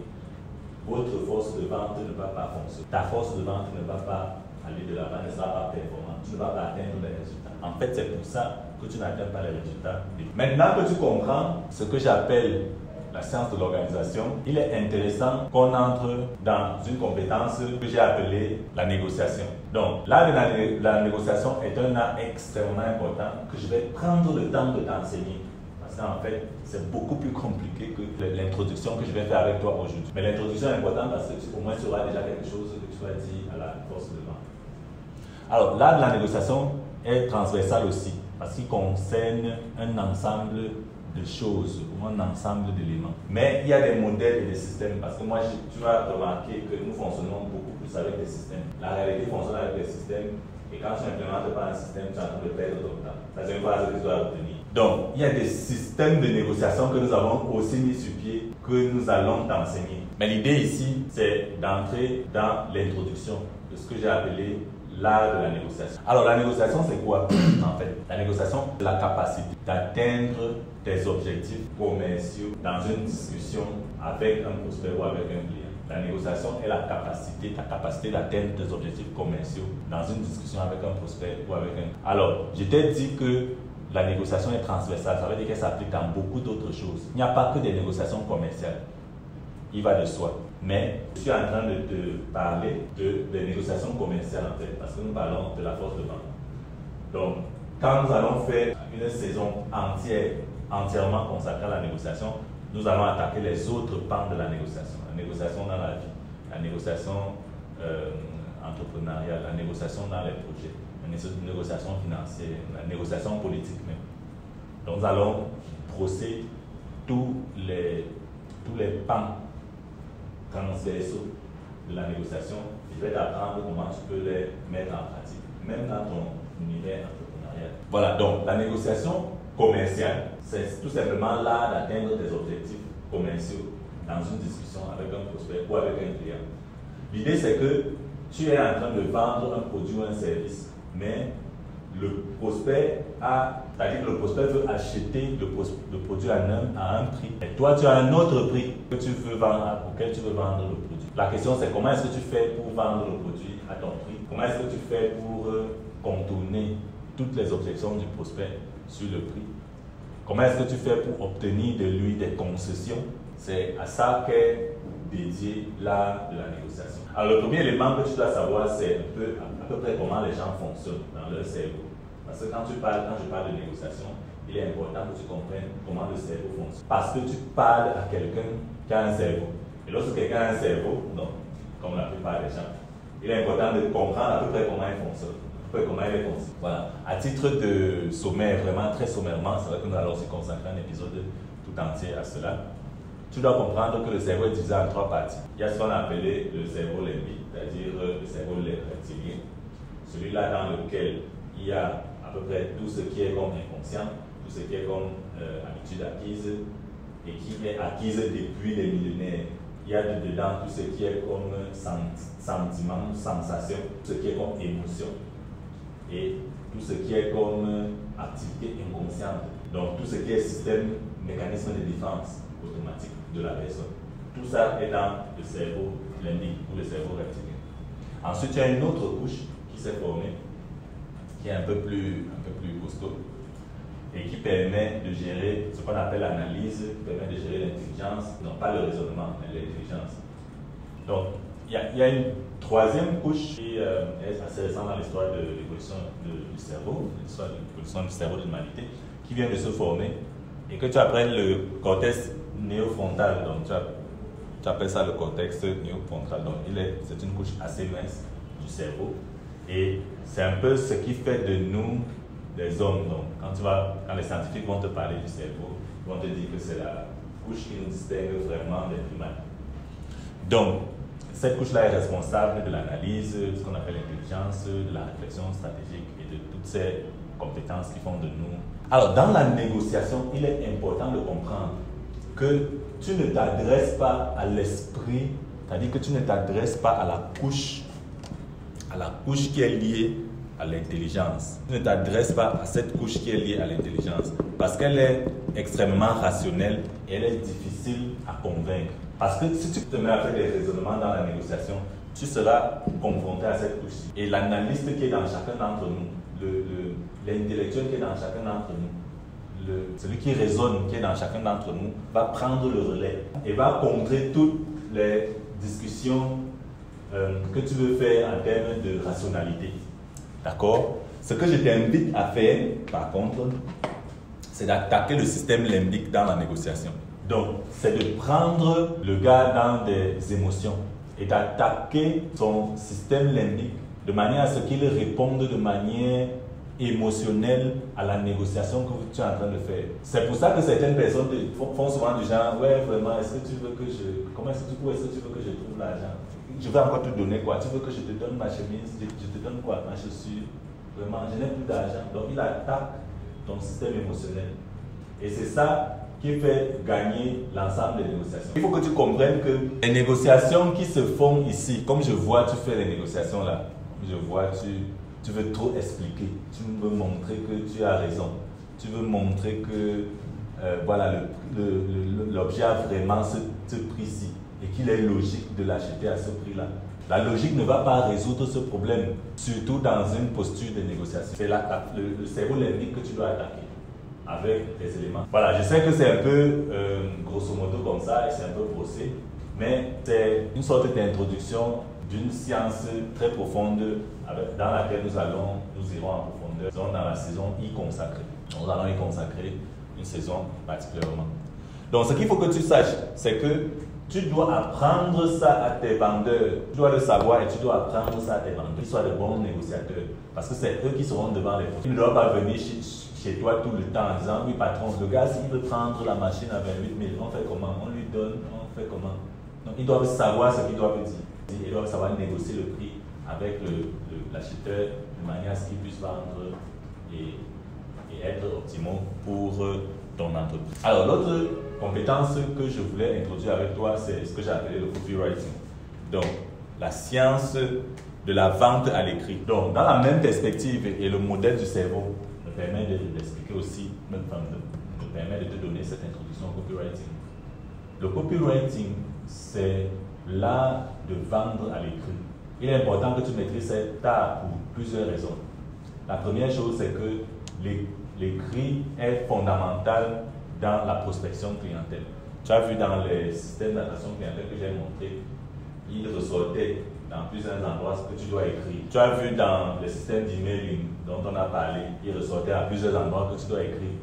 votre force de vente ne va pas fonctionner. Ta force de vente ne va pas aller de l'avant, ne sera pas performante. Tu ne vas pas atteindre les résultats. En fait, c'est pour ça que tu n'atteins pas les résultats. Maintenant que tu comprends ce que j'appelle la science de l'organisation, il est intéressant qu'on entre dans une compétence que j'ai appelée la négociation. Donc, l'art de la négociation est un art extrêmement important que je vais prendre le temps de t'enseigner. Parce qu'en fait, c'est beaucoup plus compliqué que l'introduction que je vais faire avec toi aujourd'hui. Mais l'introduction est importante parce que au moins tu auras déjà quelque chose que tu vas dire à la force de vente. Alors, l'art de la négociation est transversal aussi parce qu'il concerne un ensemble de choses ou un ensemble d'éléments. Mais il y a des modèles et des systèmes parce que moi, tu vas remarquer que nous fonctionnons beaucoup plus avec des systèmes. La réalité fonctionne avec des systèmes et quand tu n'implémentes pas un système, tu es en train de perdre ton temps. C'est une phrase que tu dois retenir. Donc, il y a des systèmes de négociation que nous avons aussi mis sur pied que nous allons t'enseigner. Mais l'idée ici, c'est d'entrer dans l'introduction de ce que j'ai appelé l'art de la négociation. Alors, la négociation, c'est quoi en fait? La négociation, c'est la capacité d'atteindre tes objectifs commerciaux dans une discussion avec un prospect ou avec un client. La négociation est ta capacité d'atteindre tes objectifs commerciaux dans une discussion avec un prospect ou avec un... Alors, je t'ai dit que la négociation est transversale, ça veut dire qu'elle s'applique dans beaucoup d'autres choses. Il n'y a pas que des négociations commerciales. Il va de soi. Mais je suis en train de te parler des négociations commerciales en fait, parce que nous parlons de la force de vente. Donc, quand nous allons faire une saison entière entièrement consacré à la négociation, nous allons attaquer les autres pans de la négociation. La négociation dans la vie, la négociation entrepreneuriale, la négociation dans les projets, la négociation financière, la négociation politique même. Donc nous allons brosser tous les pans transversaux de la négociation. Je vais t'apprendre comment tu peux les mettre en pratique, même dans ton univers entrepreneurial. Voilà, donc la négociation commerciale, c'est tout simplement l'art d'atteindre tes objectifs commerciaux dans une discussion avec un prospect ou avec un client. L'idée, c'est que tu es en train de vendre un produit ou un service, mais le prospect c'est-à-dire que le prospect veut acheter le produit à un prix. Et toi, tu as un autre prix que tu veux vendre, auquel tu veux vendre le produit. La question, c'est comment est-ce que tu fais pour vendre le produit à ton prix? Comment est-ce que tu fais pour contourner toutes les objections du prospect sur le prix? Comment est-ce que tu fais pour obtenir de lui des concessions? C'est à ça qu'est dédié l'art de la négociation. Alors, le premier élément que tu dois savoir, c'est à peu près comment les gens fonctionnent dans leur cerveau. Parce que quand je parle de négociation, il est important que tu comprennes comment le cerveau fonctionne. Parce que tu parles à quelqu'un qui a un cerveau. Et lorsque quelqu'un a un cerveau, donc, comme la plupart des gens, il est important de comprendre à peu près comment il fonctionne, à peu près comment il est conçu. Voilà. À titre de sommaire, vraiment très sommairement, c'est vrai que nous allons aussi consacrer un épisode tout entier à cela. Tu dois comprendre que le cerveau est divisé en 3 parties. Il y a ce qu'on a appelé le cerveau limbique, c'est-à-dire le cerveau reptilien. Celui-là dans lequel il y a à peu près tout ce qui est comme inconscient, tout ce qui est comme habitude acquise et qui est acquise depuis des millénaires. Il y a dedans tout ce qui est comme sentiment, sensation, tout ce qui est comme émotion et tout ce qui est comme activité inconsciente. Donc tout ce qui est système, mécanisme de défense automatique de la personne. Tout ça est dans le cerveau limbique ou le cerveau reptilien. Ensuite, il y a une autre couche qui s'est formée, qui est un peu plus costaud et qui permet de gérer ce qu'on appelle l'analyse, qui permet de gérer l'intelligence, non pas le raisonnement, mais l'intelligence. Donc, il y a une troisième couche qui est assez récente dans l'histoire de l'évolution du cerveau, l'histoire de l'évolution du cerveau de l'humanité, qui vient de se former et que tu appelles le cortex néofrontal. Donc, tu appelles ça le cortex néofrontal. Donc, c'est une couche assez mince du cerveau. Et c'est un peu ce qui fait de nous des hommes. Donc, quand les scientifiques vont te parler du cerveau, ils vont te dire que c'est la couche qui nous distingue vraiment des primates. Donc, cette couche-là est responsable de l'analyse, de ce qu'on appelle l'intelligence, de la réflexion stratégique et de toutes ces compétences qui font de nous. Alors, dans la négociation, il est important de comprendre que tu ne t'adresses pas à l'esprit, c'est-à-dire que tu ne t'adresses pas à la couche qui est liée à l'intelligence. Tu ne t'adresses pas à cette couche qui est liée à l'intelligence parce qu'elle est extrêmement rationnelle et elle est difficile à convaincre. Parce que si tu te mets à faire des raisonnements dans la négociation, tu seras confronté à cette couche. Et l'analyste qui est dans chacun d'entre nous, l'intellectuel qui est dans chacun d'entre nous, celui qui raisonne qui est dans chacun d'entre nous, va prendre le relais et va contrer toutes les discussions que tu veux faire en termes de rationalité. D'accord? Ce que je t'invite à faire, par contre, c'est d'attaquer le système limbique dans la négociation. Donc, c'est de prendre le gars dans des émotions et d'attaquer son système limbique de manière à ce qu'il réponde de manière émotionnelle à la négociation que tu es en train de faire. C'est pour ça que certaines personnes font souvent du genre, ouais, vraiment, est-ce que tu veux que comment est-ce que tu veux que je trouve l'argent? Je vais encore te donner quoi? Tu veux que je te donne ma chemise? Je te donne quoi? Ma chaussure? Vraiment, je n'ai plus d'argent. Donc, il attaque ton système émotionnel. Et c'est ça qui fait gagner l'ensemble des négociations. Il faut que tu comprennes que les négociations qui se font ici, comme je vois, tu fais les négociations là, je vois, tu veux trop expliquer, tu veux montrer que tu as raison, tu veux montrer que voilà, l'objet a vraiment ce prix-ci et qu'il est logique de l'acheter à ce prix-là. La logique ne va pas résoudre ce problème, surtout dans une posture de négociation. C'est le cerveau limbique que tu dois attaquer avec des éléments. Voilà, je sais que c'est un peu grosso modo comme ça et c'est un peu brossé, mais c'est une sorte d'introduction d'une science très profonde dans laquelle nous irons en profondeur dans la saison y consacrée. Nous allons y consacrer une saison particulièrement. Donc, ce qu'il faut que tu saches, c'est que tu dois apprendre ça à tes vendeurs. Tu dois le savoir et tu dois apprendre ça à tes vendeurs. Qu'ils soient de bons négociateurs. Parce que c'est eux qui seront devant les produits. Ils ne doivent pas venir chez toi tout le temps en disant, oui patron, le gars, s'il veut prendre la machine à 28 000, on fait comment? On lui donne, on fait comment? Donc, ils doivent savoir ce qu'ils doivent dire. Ils doivent savoir négocier le prix avec l'acheteur de manière à ce qu'il puisse vendre et être optimaux pour ton entreprise. Alors, l'autre compétence que je voulais introduire avec toi, c'est ce que j'ai appelé le copywriting. Donc, la science de la vente à l'écrit. Donc, dans la même perspective, et le modèle du cerveau me permet d'expliquer aussi, me permet de te donner cette introduction au copywriting. Le copywriting, c'est l'art de vendre à l'écrit. Il est important que tu maîtrises cet art pour plusieurs raisons. La première chose, c'est que l'écrit est fondamental dans la prospection clientèle. Tu as vu dans les systèmes d'attraction clientèle que j'ai montré, il ressortait dans plusieurs endroits ce que tu dois écrire. Tu as vu dans le système d'emailing dont on a parlé, il ressortait à plusieurs endroits que tu dois écrire.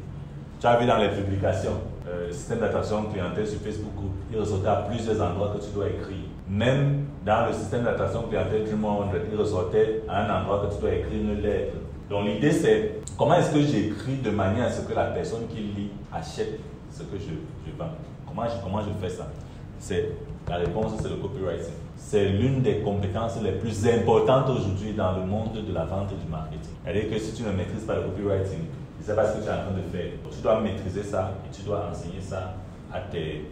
Tu as vu dans les publications, le système d'attraction clientèle sur Facebook, il ressortait à plusieurs endroits que tu dois écrire. Même dans le système d'attraction clientèle du monde, il ressortait à un endroit que tu dois écrire une lettre. Donc l'idée c'est, comment est-ce que j'écris de manière à ce que la personne qui lit achète ce que je vends? Comment je fais ça? La réponse, c'est le copywriting. C'est l'une des compétences les plus importantes aujourd'hui dans le monde de la vente et du marketing. C'est-à-dire que si tu ne maîtrises pas le copywriting, tu ne sais pas ce que tu es en train de faire. Donc, tu dois maîtriser ça et tu dois enseigner ça à tes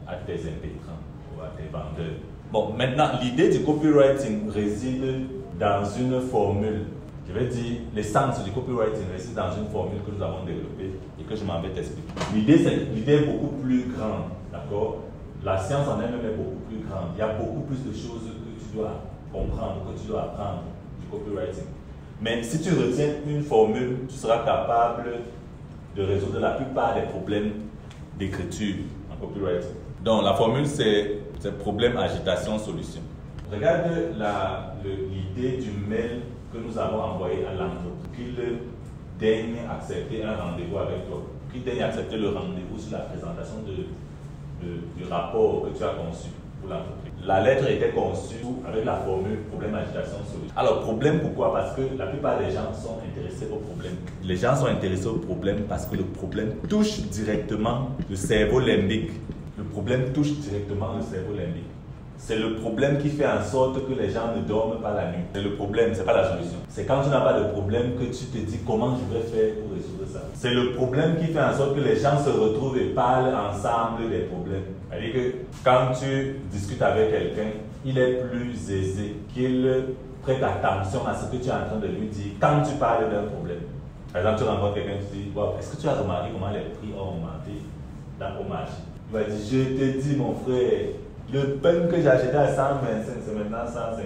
impétrants ou à tes vendeurs. Bon, maintenant, l'idée du copywriting réside dans une formule. Je vais dire, l'essence du copywriting réside dans une formule que nous avons développée et que je m'en vais t'expliquer. L'idée est beaucoup plus grande, d'accord? La science en elle-même est beaucoup plus grande. Il y a beaucoup plus de choses que tu dois comprendre, que tu dois apprendre du copywriting. Mais si tu retiens une formule, tu seras capable de résoudre la plupart des problèmes d'écriture en copywriting. Donc, la formule, c'est problème, agitation, solution. Regarde l'idée du mail que nous avons envoyé à l'entreprise, qu'il daigne accepter un rendez-vous avec toi, qu'il daigne accepter le rendez-vous sur la présentation du rapport que tu as conçu pour l'entreprise. La lettre était conçue avec la formule problème, agitation, solution. Alors, problème, pourquoi? Parce que la plupart des gens sont intéressés au problème. Les gens sont intéressés au problème parce que le problème touche directement le cerveau limbique. Le problème touche directement le cerveau limbique. C'est le problème qui fait en sorte que les gens ne dorment pas la nuit. C'est le problème, ce n'est pas la solution. C'est quand tu n'as pas de problème que tu te dis comment je vais faire pour résoudre ça. C'est le problème qui fait en sorte que les gens se retrouvent et parlent ensemble des problèmes. C'est-à-dire que quand tu discutes avec quelqu'un, il est plus aisé qu'il prête attention à ce que tu es en train de lui dire quand tu parles d'un problème. Par exemple, tu rencontres quelqu'un et tu dis, wow, est-ce que tu as remarqué comment les prix ont augmenté au marché? Il va dire, je te dis mon frère, le pain que j'ai acheté à 125, c'est maintenant 150.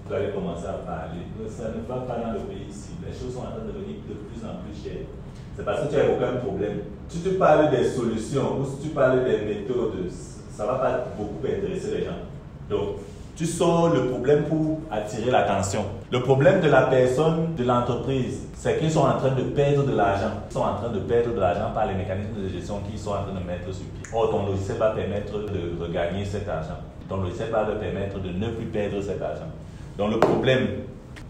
Vous allez commencer à parler. Ça ne va pas dans le pays ici. Les choses sont en train de devenir de plus en plus chères. C'est parce que tu n'as aucun problème. Si tu parles des solutions ou si tu parles des méthodes, ça ne va pas beaucoup intéresser les gens. Donc, tu sors le problème pour attirer l'attention. Le problème de la personne, de l'entreprise, c'est qu'ils sont en train de perdre de l'argent. Ils sont en train de perdre de l'argent par les mécanismes de gestion qu'ils sont en train de mettre sur pied. Or, ton logiciel va permettre de regagner cet argent. Ton logiciel va leur permettre de ne plus perdre cet argent. Donc, le problème,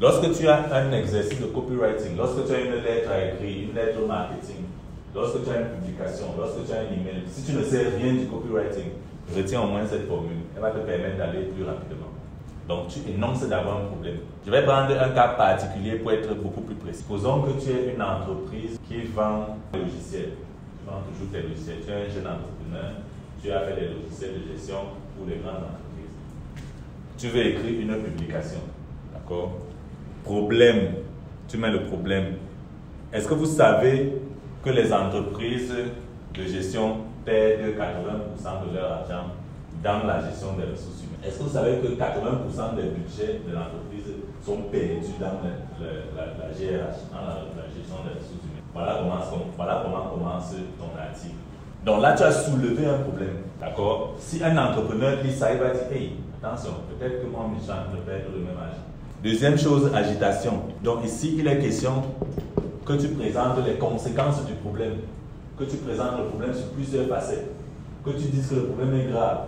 lorsque tu as un exercice de copywriting, lorsque tu as une lettre à écrire, une lettre marketing, lorsque tu as une publication, lorsque tu as un email, si tu ne sais rien du copywriting, retiens au moins cette formule. Elle va te permettre d'aller plus rapidement. Donc, tu énonces d'avoir un problème. Je vais prendre un cas particulier pour être beaucoup plus précis. Supposons que tu es une entreprise qui vend des logiciels. Tu vends toujours tes logiciels. Tu es un jeune entrepreneur. Tu as fait des logiciels de gestion pour les grandes entreprises. Tu veux écrire une publication. D'accord? Problème. Tu mets le problème. Est-ce que vous savez que les entreprises de gestion perdent 80% de leur argent dans la gestion des ressources humaines? Est-ce que vous savez que 80% des budgets de l'entreprise sont perdus dans la GRH, dans la gestion des ressources humaines? Voilà comment commence ton article. Donc là, tu as soulevé un problème. D'accord? Si un entrepreneur lit ça, il va dire, hey, attention, peut-être que moi, je suis en train de perdre le même argent. Deuxième chose, agitation. Donc ici, il est question que tu présentes les conséquences du problème. que tu présentes le problème sur plusieurs facettes, que tu dises que le problème est grave,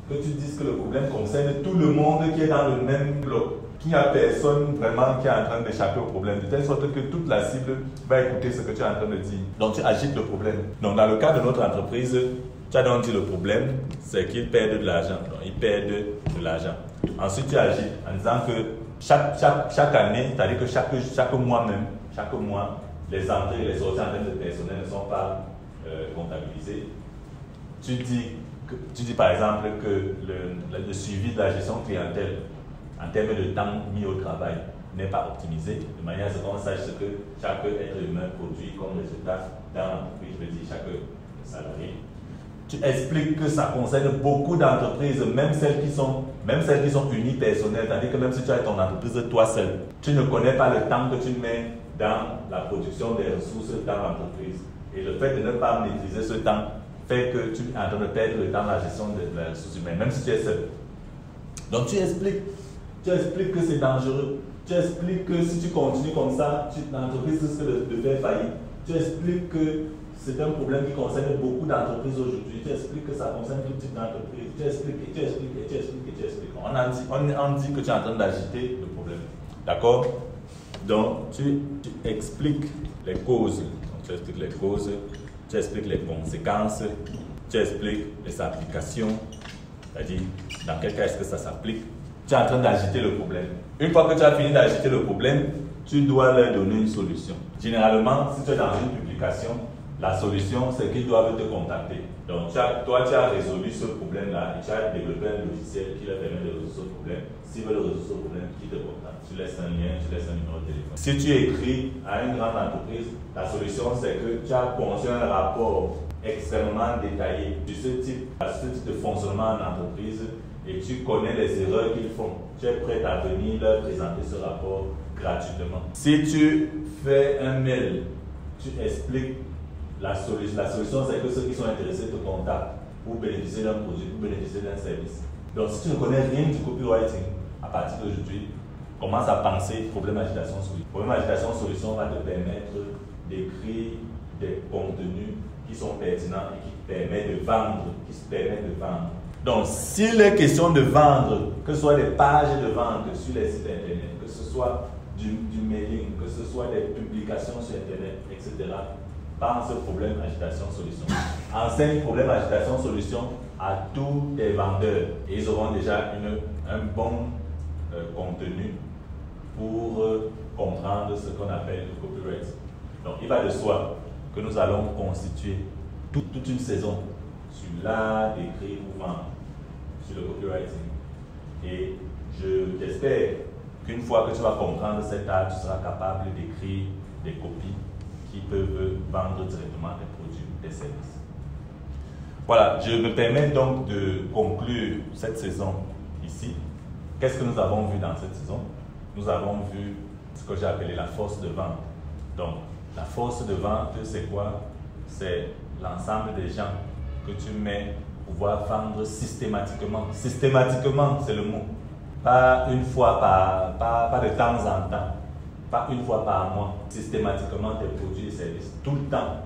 que tu dises que le problème concerne tout le monde qui est dans le même bloc, qu'il n'y a personne vraiment qui est en train d'échapper au problème, de telle sorte que toute la cible va écouter ce que tu es en train de dire. Donc tu agites le problème. Donc dans le cas de notre entreprise, tu as donc dit le problème, c'est qu'ils perdent de l'argent. Donc ils perdent de l'argent. Ensuite tu agis en disant que chaque année, c'est-à-dire que chaque mois même, chaque mois, les entrées et les sorties en termes de personnel ne sont pas comptabilisées. Tu dis par exemple que le suivi de la gestion clientèle en termes de temps mis au travail n'est pas optimisé, de manière à ce qu'on sache ce que chaque être humain produit comme résultat dans l'entreprise, je veux dire chaque salarié. Tu expliques que ça concerne beaucoup d'entreprises, même celles qui sont unipersonnelles, c'est-à-dire que même si tu as ton entreprise toi seul, tu ne connais pas le temps que tu mets dans la production des ressources dans l'entreprise. Et le fait de ne pas maîtriser ce temps fait que tu es en train de perdre le temps dans la gestion de la ressource humaine, même si tu es seul. Donc tu expliques que c'est dangereux. Tu expliques que si tu continues comme ça, l'entreprise risque de faire faillite. Tu expliques que c'est un problème qui concerne beaucoup d'entreprises aujourd'hui. Tu expliques que ça concerne tout type d'entreprise. Tu expliques. On dit que tu es en train d'agiter le problème. D'accord? Donc, tu expliques les causes. Donc, tu expliques les causes, tu expliques les conséquences, tu expliques les applications. C'est-à-dire, dans quel cas est-ce que ça s'applique? Tu es en train d'agiter le problème. Une fois que tu as fini d'agiter le problème, tu dois leur donner une solution. Généralement, si tu es dans une publication, la solution, c'est qu'ils doivent te contacter. Donc, toi, tu as résolu ce problème-là et tu as développé un logiciel qui leur permet de résoudre ce problème. S'ils veulent résoudre ce problème, qui te contacte? Tu laisses un lien, tu laisses un numéro de téléphone. Si tu écris à une grande entreprise, la solution, c'est que tu as conçu un rapport extrêmement détaillé de ce type de fonctionnement en entreprise et tu connais les erreurs qu'ils font. Tu es prêt à venir leur présenter ce rapport gratuitement. Si tu fais un mail, tu expliques la solution, c'est que ceux qui sont intéressés te contactent pour bénéficier d'un produit, pour bénéficier d'un service. Donc, si tu ne connais rien du copywriting, à partir d'aujourd'hui, commence à penser problème agitation solution. Problème agitation solution va te permettre d'écrire des contenus qui sont pertinents et qui permettent de vendre, Donc, s'il est question de vendre, que ce soit des pages de vente sur les sites internet, que ce soit du mailing, que ce soit des publications sur internet, etc., pense problème agitation solution. Enseigne problème agitation solution à tous tes vendeurs et ils auront déjà un bon contenu pour comprendre ce qu'on appelle le copyright. Donc il va de soi que nous allons constituer toute une saison sur l'art d'écrire ou vendre, sur le copywriting. Et j'espère qu'une fois que tu vas comprendre cet art, tu seras capable d'écrire des copies qui peuvent vendre directement des produits ou des services. Voilà, je me permets donc de conclure cette saison ici. Qu'est-ce que nous avons vu dans cette saison? Nous avons vu ce que j'ai appelé la force de vente. Donc, la force de vente, c'est quoi? C'est l'ensemble des gens que tu mets pour pouvoir vendre systématiquement. Systématiquement, c'est le mot. Pas une fois pas de temps en temps. Pas une fois par mois, systématiquement tes produits et services, tout le temps.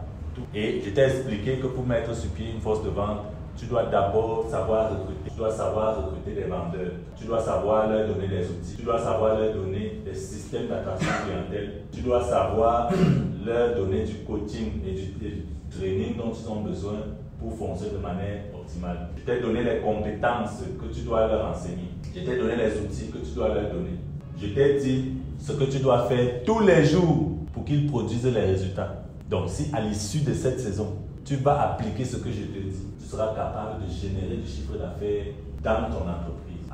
Et je t'ai expliqué que pour mettre sur pied une force de vente, tu dois d'abord savoir recruter. Tu dois savoir recruter des vendeurs. Tu dois savoir leur donner des outils. Tu dois savoir leur donner des systèmes d'attraction clientèle. Tu dois savoir leur donner du coaching et du training dont ils ont besoin pour fonctionner de manière optimale. Je t'ai donné les compétences que tu dois leur enseigner. Je t'ai donné les outils que tu dois leur donner. Je t'ai dit ce que tu dois faire tous les jours pour qu'ils produisent les résultats. Donc, si à l'issue de cette saison, tu vas appliquer ce que je te dis, tu seras capable de générer du chiffre d'affaires dans ton entreprise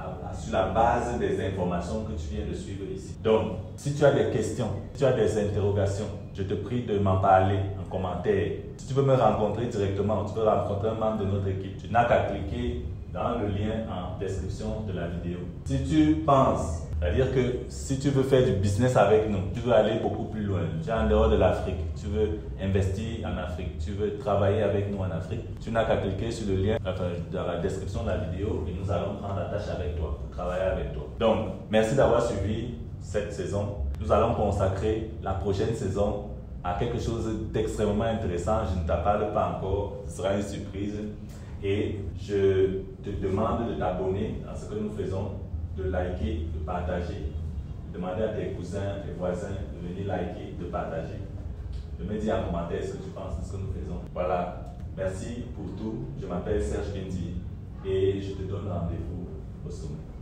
sur la base des informations que tu viens de suivre ici. Donc, si tu as des questions, si tu as des interrogations, je te prie de m'en parler en commentaire. Si tu veux me rencontrer directement, tu peux rencontrer un membre de notre équipe. Tu n'as qu'à cliquer dans le lien en description de la vidéo. Si tu penses, c'est-à-dire que si tu veux faire du business avec nous, tu veux aller beaucoup plus loin, tu es en dehors de l'Afrique, tu veux investir en Afrique, tu veux travailler avec nous en Afrique, tu n'as qu'à cliquer sur le lien dans la description de la vidéo et nous allons prendre attache avec toi, pour travailler avec toi. Donc, merci d'avoir suivi cette saison. Nous allons consacrer la prochaine saison à quelque chose d'extrêmement intéressant. Je ne t'en parle pas encore, ce sera une surprise. Et je te demande de t'abonner à ce que nous faisons, de liker, de partager, de demander à tes cousins, tes voisins de venir liker, de partager, de me dire en commentaire ce que tu penses de ce que nous faisons. Voilà, merci pour tout. Je m'appelle Serge Kendi et je te donne rendez-vous au sommet.